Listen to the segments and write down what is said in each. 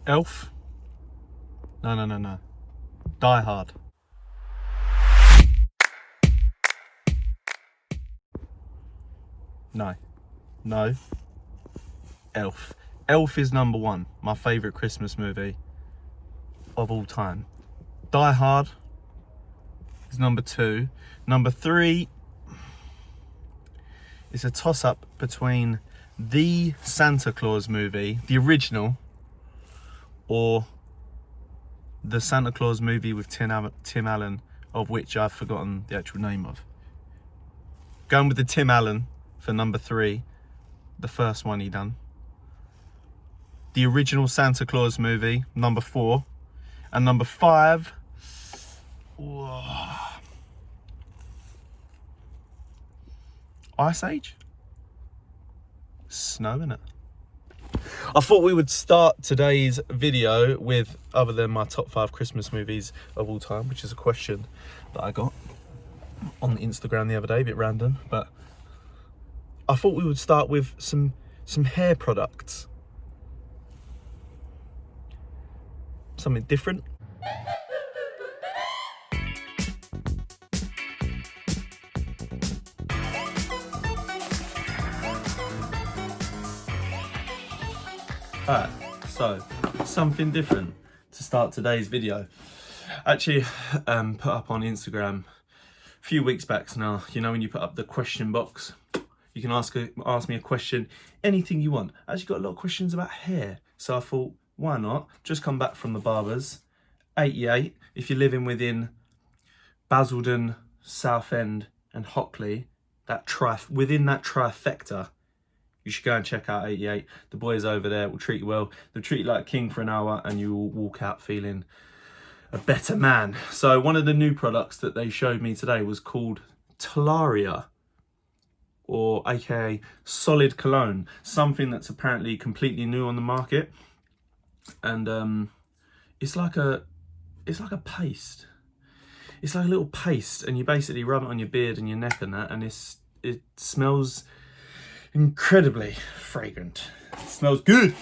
Elf? No. Die Hard. No. Elf. Elf is number one. My favourite Christmas movie of all time. Die Hard is number two. Number three is a toss-up between the Santa Claus movie, the original, or the Santa Claus movie with Tim Allen, of which I've forgotten the actual name of. Going with the Tim Allen for number three, the first one he done. The original Santa Claus movie, number four. And number five, Ice Age? Snow, innit? I thought we would start today's video with, other than my top 5 Christmas movies of all time, which is a question that I got on the Instagram the other day, a bit random, but I thought we would start with some hair products. Something different. Alright, so something different to start today's video. Actually, put up on Instagram a few weeks back now. You know when you put up the question box, you can ask me a question, anything you want. I actually got a lot of questions about hair, so I thought, why not? Just come back from the barbers, 88. If you're living within Basildon, Southend, and Hockley, within that trifecta, you should go and check out 88. The boys over there will treat you well. They'll treat you like a king for an hour and you will walk out feeling a better man. So one of the new products that they showed me today was called Talaria, or aka solid cologne. Something that's apparently completely new on the market. And it's like a paste. It's like a little paste, and you basically rub it on your beard and your neck and that, and it smells incredibly fragrant. It smells good.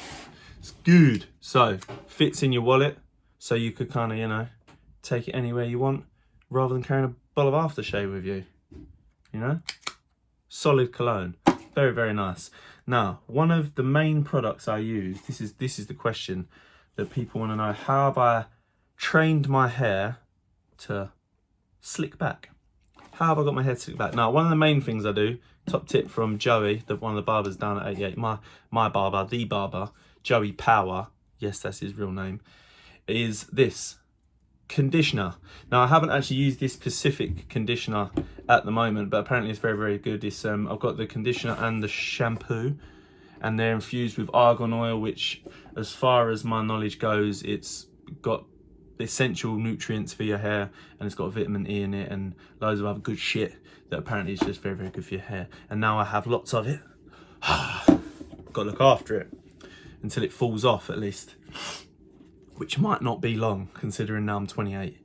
It's good. So fits in your wallet, so you could kind of, you know, take it anywhere you want rather than carrying a bottle of aftershave with you. You know, solid cologne, very, very nice. Now, one of the main products I use, this is the question that people want to know: how have I trained my hair to slick back? How have I got my hair to slick back? Now, one of the main things I do, top tip from Joey, one of the barbers down at 88, my barber, the barber, Joey Power, yes, that's his real name, is this conditioner. Now, I haven't actually used this specific conditioner at the moment, but apparently it's very, very good. It's I've got the conditioner and the shampoo, and they're infused with argan oil, which, as far as my knowledge goes, it's got essential nutrients for your hair, and it's got vitamin E in it and loads of other good shit that apparently is just very, very good for your hair. And now I have lots of it. Got to look after it until it falls off, at least, which might not be long considering now I'm 28.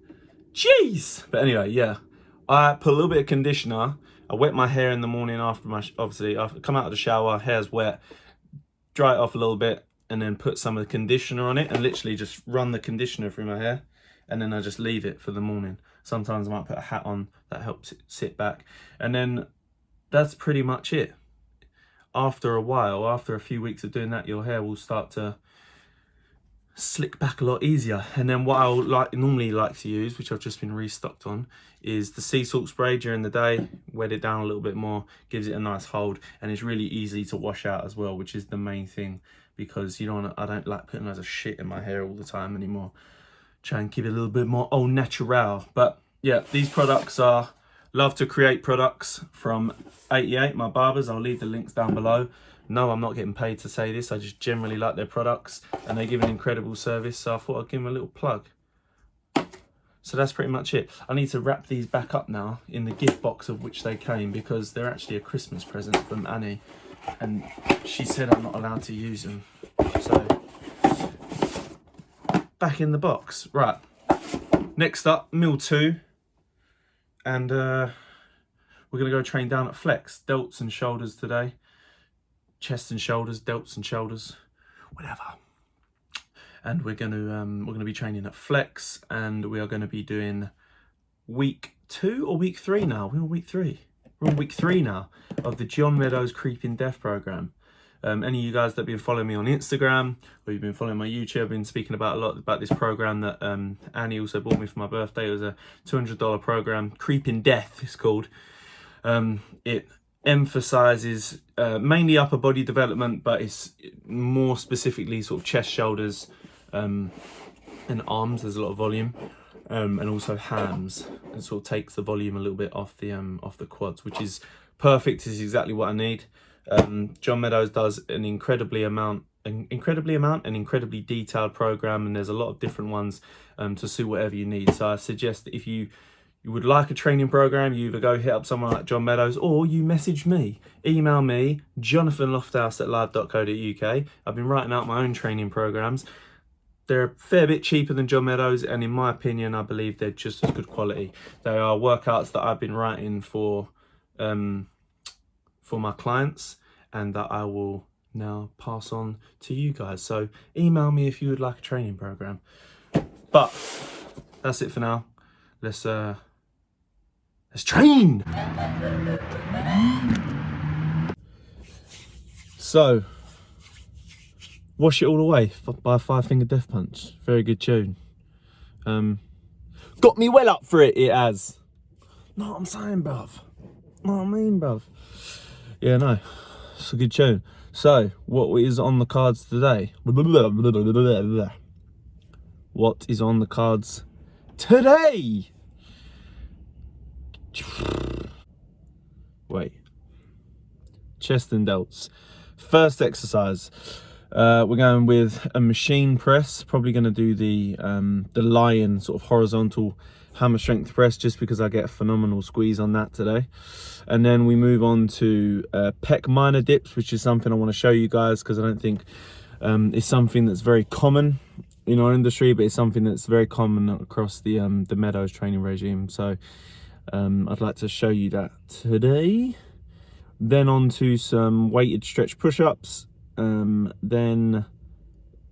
Jeez. But anyway, yeah, I put a little bit of conditioner. I wet my hair in the morning after obviously after come out of the shower, hair's wet, dry it off a little bit, and then put some of the conditioner on it, and literally just run the conditioner through my hair, and then I just leave it for the morning. Sometimes I might put a hat on that helps it sit back, and then that's pretty much it. After a while, after a few weeks of doing that, your hair will start to slick back a lot easier. And then what I normally like to use, which I've just been restocked on, is the sea salt spray during the day. Wet it down a little bit more, gives it a nice hold, and it's really easy to wash out as well, which is the main thing, because I don't like putting loads of shit in my hair all the time anymore. Try and keep it a little bit more au natural. But yeah, these products are Love to Create products from 88, my barbers. I'll leave the links down below. No, I'm not getting paid to say this. I just generally like their products, and they give an incredible service, so I thought I'd give them a little plug. So that's pretty much it. I need to wrap these back up now in the gift box of which they came, because they're actually a Christmas present from Annie, and she said I'm not allowed to use them. So back in the box. Right, next up, meal 2, and we're gonna go train down at Flex. Delts and shoulders today. Chest and shoulders, delts and shoulders, whatever. and we're gonna be training at Flex, and we are going to be doing week 2 or week 3 now. We're on week 3. We're on week 3 now of the John Meadows Creeping Death program. Any of you guys that have been following me on Instagram, or you've been following my YouTube, I've been speaking about a lot about this program that Annie also bought me for my birthday. It was a $200 program. Creeping Death it's called. It emphasizes mainly upper body development, but it's more specifically sort of chest, shoulders, and arms. There's a lot of volume, and also hams. It sort of takes the volume a little bit off the quads, which is perfect. Is exactly what I need. John Meadows does an incredibly detailed program, and there's a lot of different ones to suit whatever you need. So I suggest that if you would like a training program, you either go hit up someone like John Meadows, or you message me, email me, JONATHANLOFTHOUSE@live.co.uk. I've been writing out my own training programs. They're a fair bit cheaper than John Meadows, and in my opinion, I believe they're just as good quality. They are workouts that I've been writing for my clients, and that I will now pass on to you guys. So email me if you would like a training program. But that's it for now. Let's train. So, Wash It All Away by Five Finger Death Punch. Very good tune. Got me well up for it, it has. Know what I'm saying, bruv? Know what I mean, bruv? Yeah, no, it's a good tune. So, what is on the cards today? What is on the cards today? Wait. Chest and delts. First exercise. We're going with a machine press. Probably going to do the lion sort of horizontal hammer strength press, just because I get a phenomenal squeeze on that today. And then we move on to pec minor dips, which is something I want to show you guys, because I don't think it's something that's very common in our industry, but it's something that's very common across the Meadows training regime. So I'd like to show you that today. Then on to some weighted stretch push-ups, then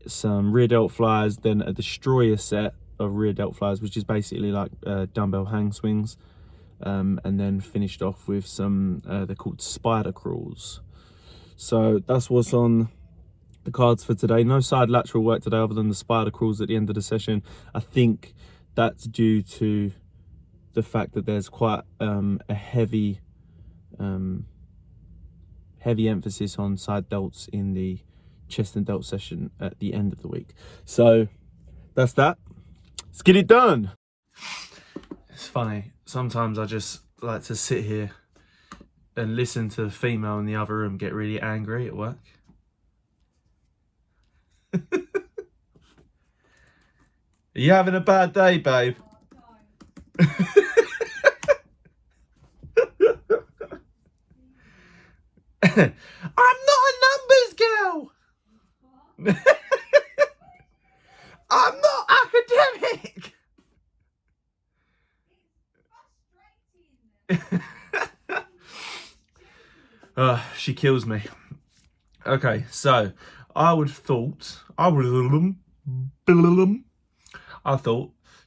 some rear delt flies, then a destroyer set of rear delt flies, which is basically like dumbbell hang swings, and then finished off with some they're called spider crawls. So that's what's on the cards for today. No side lateral work today other than the spider crawls at the end of the session. I think that's due to the fact that there's quite a heavy emphasis on side delts in the chest and delt session at the end of the week. So that's that. Let's get it done. It's funny, sometimes I just like to sit here and listen to the female in the other room get really angry at work. Are you having a bad day, babe? I'm not a numbers girl. I'm not academic. She kills me. Okay, so I thought,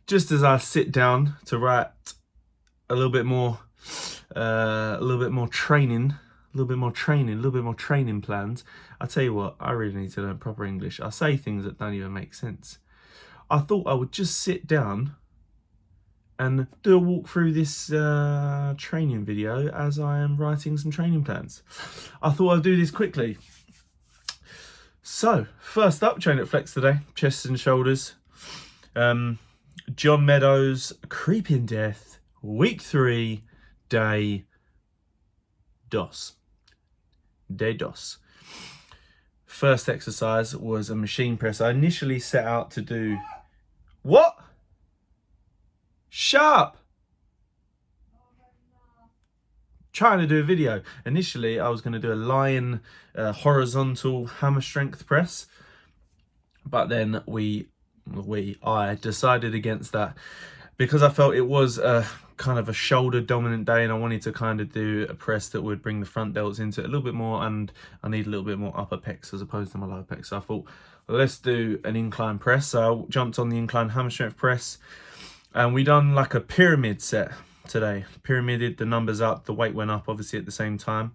just as I sit down to write a little bit more training plans, I tell you what, I really need to learn proper English. I say things that don't even make sense. I thought I would just sit down and do a walk through this training video as I am writing some training plans. I thought I'd do this quickly. So, first up, train at Flex today, chest and shoulders. John Meadows, Creeping Death, week 3, day dos. First exercise was a machine press. I initially set out to do... What? Sharp! Trying to do a video. Initially, I was going to do a lion horizontal hammer strength press, but then I decided against that because I felt it was a kind of a shoulder dominant day, and I wanted to kind of do a press that would bring the front delts into it a little bit more, and I need a little bit more upper pecs as opposed to my lower pecs. So I thought, well, let's do an incline press. So I jumped on the incline hammer strength press, and we done like a pyramid set today. Pyramided the numbers up, the weight went up obviously at the same time.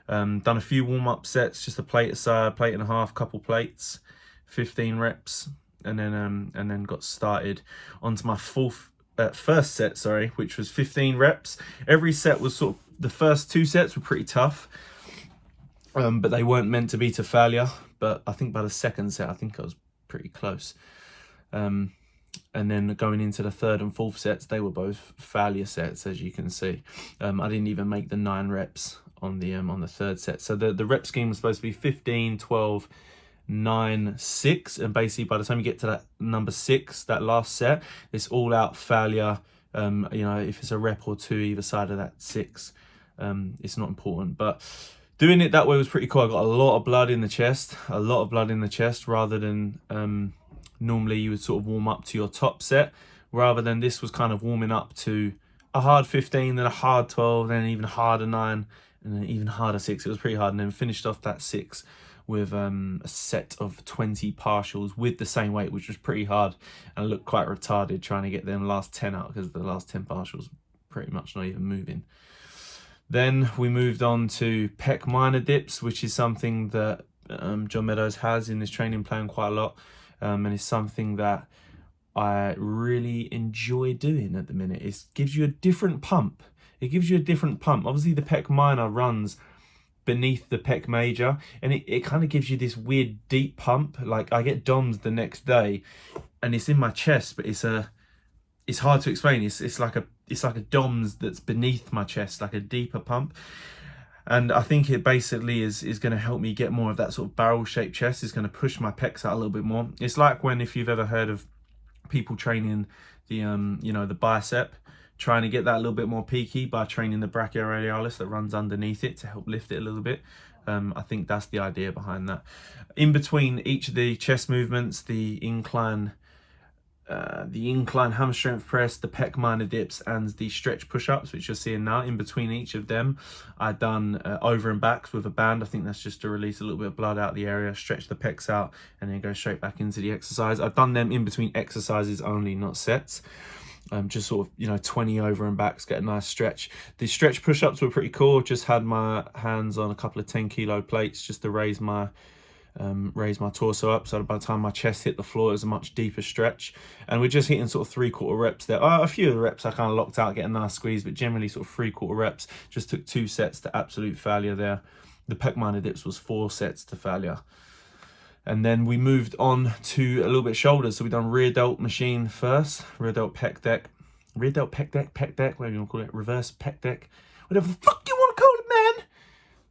Done a few warm-up sets, just a plate aside, plate and a half, couple plates, 15 reps, and then got started onto my first set, sorry, which was 15 reps. Every set was sort of, the first 2 sets were pretty tough, but they weren't meant to be to failure. But I think by the second set, I think I was pretty close. And then going into the 3rd and 4th sets, they were both failure sets, as you can see. I didn't even make the 9 reps on the 3rd set. So the rep scheme was supposed to be 15, 12, 9, 6, and basically by the time you get to that number 6, that last set, it's all out failure. You know, if it's a rep or 2 either side of that 6, it's not important. But doing it that way was pretty cool. I got a lot of blood in the chest, rather than normally you would sort of warm up to your top set, rather than this was kind of warming up to a hard 15, then a hard 12, then even harder 9, and then even harder 6. It was pretty hard, and then finished off that 6 with a set of 20 partials with the same weight, which was pretty hard, and I looked quite retarded trying to get them last 10 out, because the last 10 partials pretty much not even moving. Then we moved on to pec minor dips, which is something that John Meadows has in his training plan quite a lot, and it's something that I really enjoy doing at the minute. It gives you a different pump. Obviously the pec minor runs beneath the pec major, and it kind of gives you this weird deep pump. Like, I get DOMs the next day and it's in my chest, but it's hard to explain. It's like a DOMs that's beneath my chest, like a deeper pump. And I think it basically is going to help me get more of that sort of barrel shaped chest. It's going to push my pecs out a little bit more. It's like when, if you've ever heard of people training the you know, the bicep, trying to get that a little bit more peaky by training the brachioradialis that runs underneath it to help lift it a little bit. I think that's the idea behind that. In between each of the chest movements, the incline hammer strength press, the pec minor dips, and the stretch push-ups, which you're seeing now, in between each of them, I've done over and backs with a band. I think that's just to release a little bit of blood out the area, stretch the pecs out, and then go straight back into the exercise. I've done them in between exercises only, not sets. Just sort of, you know, 20 over and backs, get a nice stretch. The stretch push-ups were pretty cool. Just had my hands on a couple of 10-kilo plates just to raise my torso up, so by the time my chest hit the floor, it was a much deeper stretch. And we're just hitting sort of 3/4 reps there. A few of the reps I kind of locked out, getting a nice squeeze, but generally sort of 3/4 reps. Just took 2 sets to absolute failure there. The pec minor dips was 4 sets to failure. And then we moved on to a little bit shoulders. So we done rear delt machine first, rear delt pec deck, pec deck, whatever you want to call it, reverse pec deck, whatever the fuck you want to call it, man.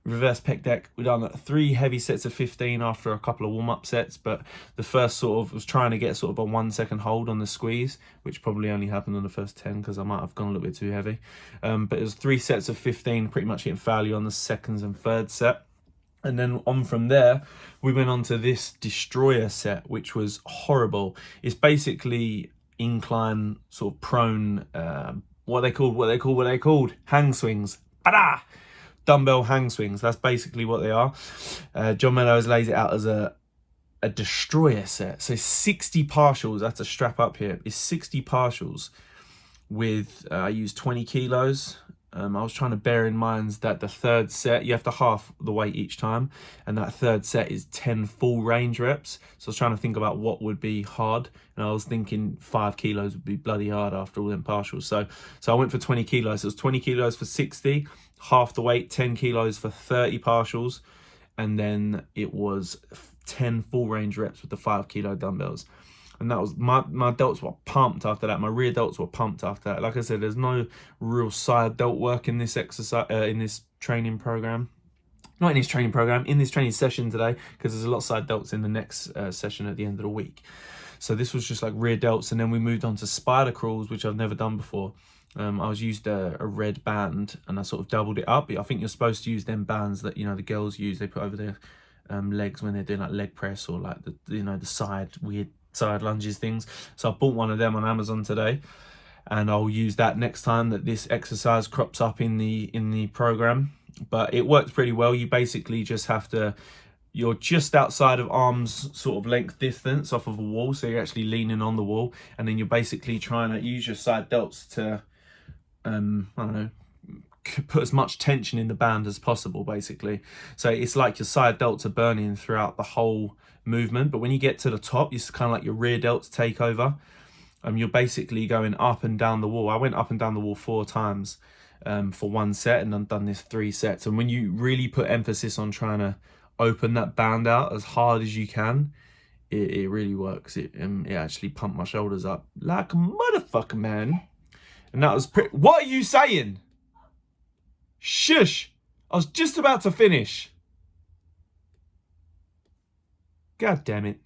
Reverse pec deck. We done 3 heavy sets of 15 after a couple of warm-up sets, but the first sort of was trying to get sort of a 1-second hold on the squeeze, which probably only happened on the first 10 because I might have gone a little bit too heavy. But it was 3 sets of 15, pretty much hitting failure on the 2nd and 3rd set. And then on from there, we went on to this destroyer set, which was horrible. It's basically incline, sort of prone, what are they called? Hang swings. Ba-da! Dumbbell hang swings. That's basically what they are. John Meadows lays it out as a destroyer set. So 60 partials. That's a strap up here. It's 60 partials with, I used 20 kilos. I was trying to bear in mind that the 3rd set, you have to half the weight each time, and that 3rd set is 10 full range reps. So I was trying to think about what would be hard, and I was thinking 5 kilos would be bloody hard after all them partials. So I went for 20 kilos. It was 20 kilos for 60, half the weight, 10 kilos for 30 partials, and then it was 10 full range reps with the 5-kilo dumbbells. And that was my delts were pumped after that. My rear delts were pumped after that. Like I said, there's no real side delt work in this exercise, in this training program. Not in this training program, in this training session today, because there's a lot of side delts in the next session at the end of the week. So this was just like rear delts, and then we moved on to spider crawls, which I've never done before. I used a red band, and I sort of doubled it up. I think you're supposed to use them bands that, you know, the girls use. They put over their legs when they're doing like leg press or like the side weird side lunges things. So I bought one of them on Amazon today, and I'll use that next time that this exercise crops up in the program. But it works pretty well. You basically just have to, you're just outside of arm's sort of length distance off of a wall, so you're actually leaning on the wall, and then you're basically trying to use your side delts to I don't know, put as much tension in the band as possible, basically. So it's like your side delts are burning throughout the whole movement, but when you get to the top, it's kind of like your rear delts take over. You're basically going up and down the wall. I went up and down the wall 4 times for 1 set, and I've done this 3 sets. And when you really put emphasis on trying to open that band out as hard as you can, it really works. It actually pumped my shoulders up like a motherfucker, man. And that was pretty... What are you saying? Shush! I was just about to finish. God damn it.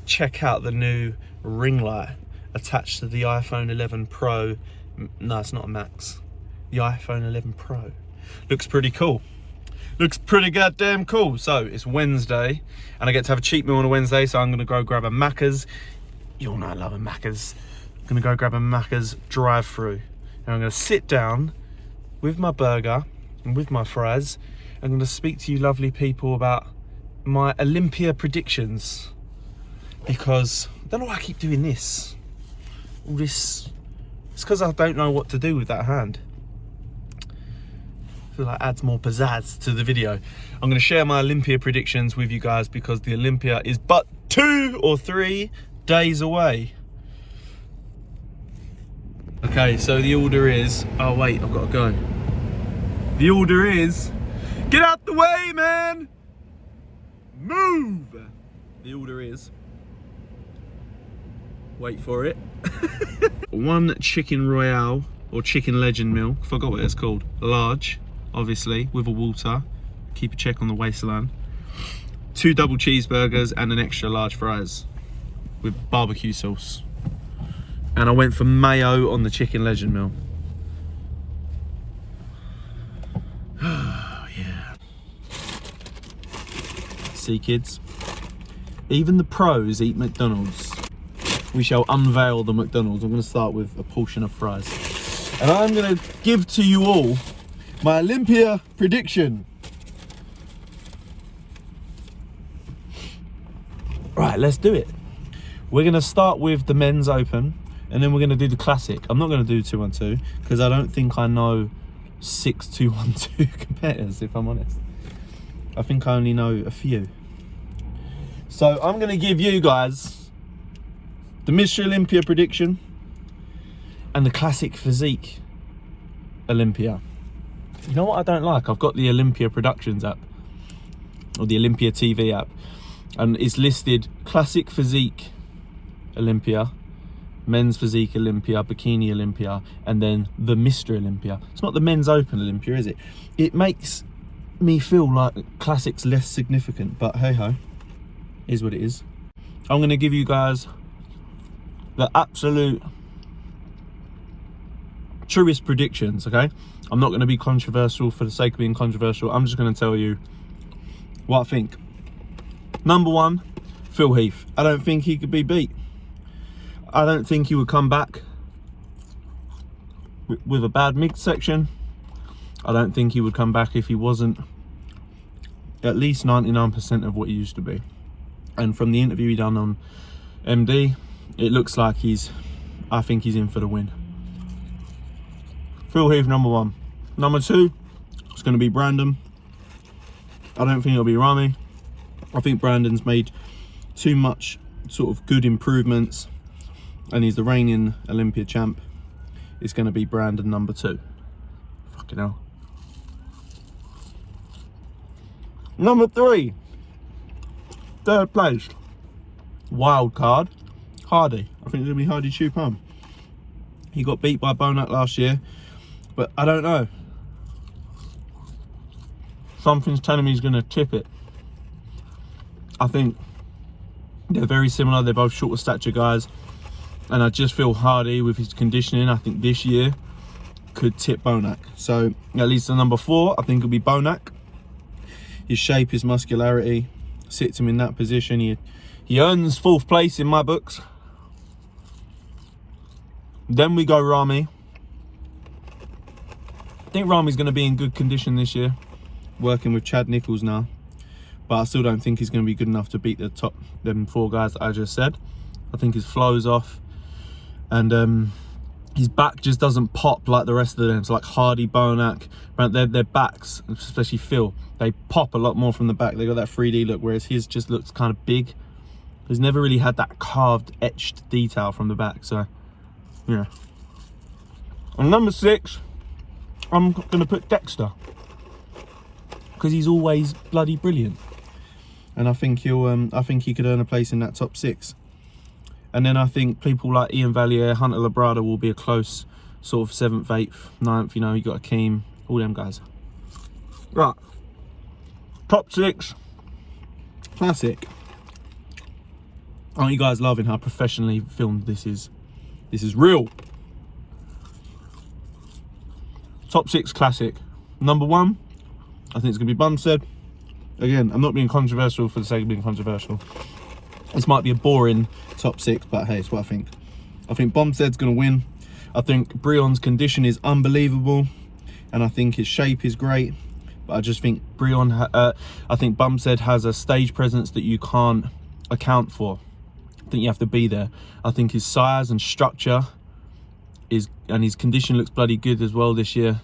Check out the new ring light attached to the iPhone 11 Pro. No, it's not a Max. The iPhone 11 Pro. Looks pretty cool. Looks pretty goddamn cool. So it's Wednesday, and I get to have a cheap meal on a Wednesday, so I'm gonna go grab a Macca's. You all know I love a Macca's. I'm gonna go grab a Macca's drive-through, and I'm gonna sit down with my burger and with my fries. I'm gonna speak to you lovely people about my Olympia predictions, because I don't know why I keep doing this. All this, it's because I don't know what to do with that hand. I feel like it adds more pizzazz to the video. I'm going to share my Olympia predictions with you guys, because the Olympia is but 2 or 3 days away. Okay, so the order is, oh wait, I've got to go. The order is, get out the way, man! Move! The order is, wait for it. 1 chicken royale or chicken legend meal, forgot what it's called, large, obviously, with a water, keep a check on the waistline. 2 double cheeseburgers and an extra large fries with barbecue sauce. And I went for mayo on the chicken legend meal. Oh yeah. See kids, even the pros eat McDonald's. We shall unveil the McDonald's. I'm going to start with a portion of fries. And I'm going to give to you all my Olympia prediction. Right, let's do it. We're going to start with the men's open, and then we're going to do the classic. I'm not going to do 2-1-2 because I don't think I know 6 2-1-2 competitors, if I'm honest. I think I only know a few. So I'm going to give you guys the Mr. Olympia prediction and the classic physique Olympia. You know what I don't like? I've got the Olympia Productions app, or the Olympia TV app, and it's listed classic physique Olympia, men's physique Olympia, bikini Olympia, and then the Mr. Olympia. It's not the men's open Olympia, is it? It makes me feel like classic's less significant, but hey ho, is what it is. I'm going to give you guys the absolute truest predictions, okay? I'm not going to be controversial for the sake of being controversial. I'm just going to tell you what I think. Number 1, Phil Heath. I don't think he could be beat. I don't think he would come back with a bad midsection. I don't think he would come back if he wasn't at least 99% of what he used to be. And from the interview he done on MD, it looks like I think he's in for the win. Phil Heath, number 1. Number 2, it's going to be Brandon. I don't think it'll be Ramy. I think Brandon's made too much sort of good improvements, and he's the reigning Olympia champ. It's going to be Brandon, number 2. Fucking hell. Number 3, 3rd place, wild card, HADI. I think it's going to be HADI CHOOPAN. He got beat by BONAC last year, but I don't know. Something's telling me he's going to tip it. I think they're very similar. They're both shorter stature guys. And I just feel HADI, with his conditioning, I think this year could tip BONAC. So at least the number 4, I think it'll be BONAC. His shape, his muscularity sits him in that position. He earns 4th place in my books. Then we go RAMY. I think RAMY's going to be in good condition this year, working with Chad Nichols now. But I still don't think he's going to be good enough to beat them 4 guys that I just said. I think his flow's off, and his back just doesn't pop like the rest of them. So like HADI, BONAC, their backs, especially Phil, they pop a lot more from the back. They got that 3D look, whereas his just looks kind of big. He's never really had that carved, etched detail from the back. So yeah. And number 6, I'm gonna put Dexter, because he's always bloody brilliant, and I think he could earn a place in that top 6. And then I think people like Ian Valier, Hunter Labrada will be a close sort of 7th, 8th, 9th. You know, you got Akeem, all them guys. Right, top 6, classic. Aren't you guys loving how professionally filmed this is? This is real. Top 6 classic. Number 1, I think it's gonna be BUMSTEAD. Again, I'm not being controversial for the sake of being controversial. This might be a boring top 6, but hey, it's what I think. I think BUMSTEAD's gonna win. I think BREON's condition is unbelievable, and I think his shape is great. But I just think I think BUMSTEAD has a stage presence that you can't account for. I think you have to be there. I think his size and structure and his condition looks bloody good as well this year.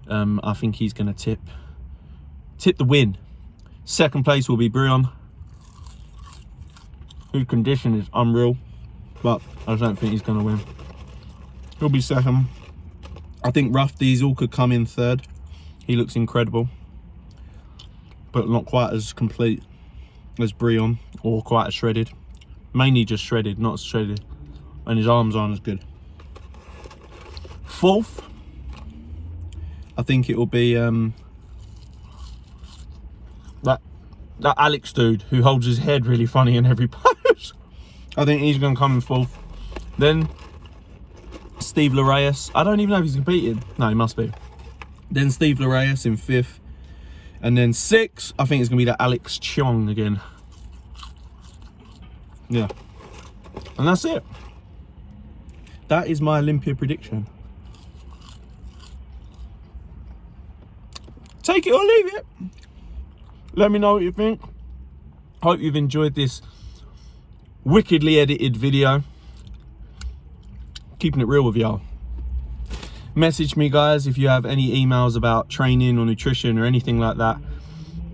I think he's gonna tip the win. 2nd place will be BREON. His condition is unreal, but I don't think he's gonna win. He'll be 2nd. I think Rough Diesel could come in 3rd. He looks incredible, but not quite as complete as BREON, or quite as shredded. Mainly just shredded, not shredded. And his arms aren't as good. 4th, I think it will be that Alex dude who holds his head really funny in every pose. I think he's going to come in 4th. Then Steve LAUREUS. I don't even know if he's competing. No, he must be. Then Steve LAUREUS in 5th. And then 6th, I think it's going to be that Alex Chong again. Yeah. And that's it. That is my Olympia prediction. Take it or leave it. Let me know what you think. Hope you've enjoyed this wickedly edited video. Keeping it real with y'all. Message me, guys, if you have any emails about training or nutrition or anything like that.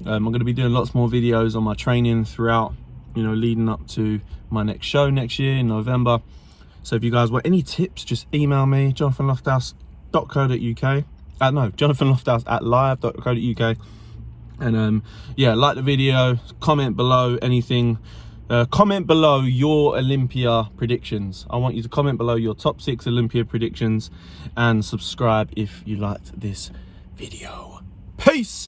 I'm going to be doing lots more videos on my training throughout, you know, leading up to my next show next year in November. So if you guys want any tips, just email me, jonathanlofthouse.co.uk. No, jonathanlofthouse@live.co.uk. And yeah, like the video, comment below anything. Comment below your Olympia predictions. I want you to comment below your top 6 Olympia predictions, and subscribe if you liked this video. Peace.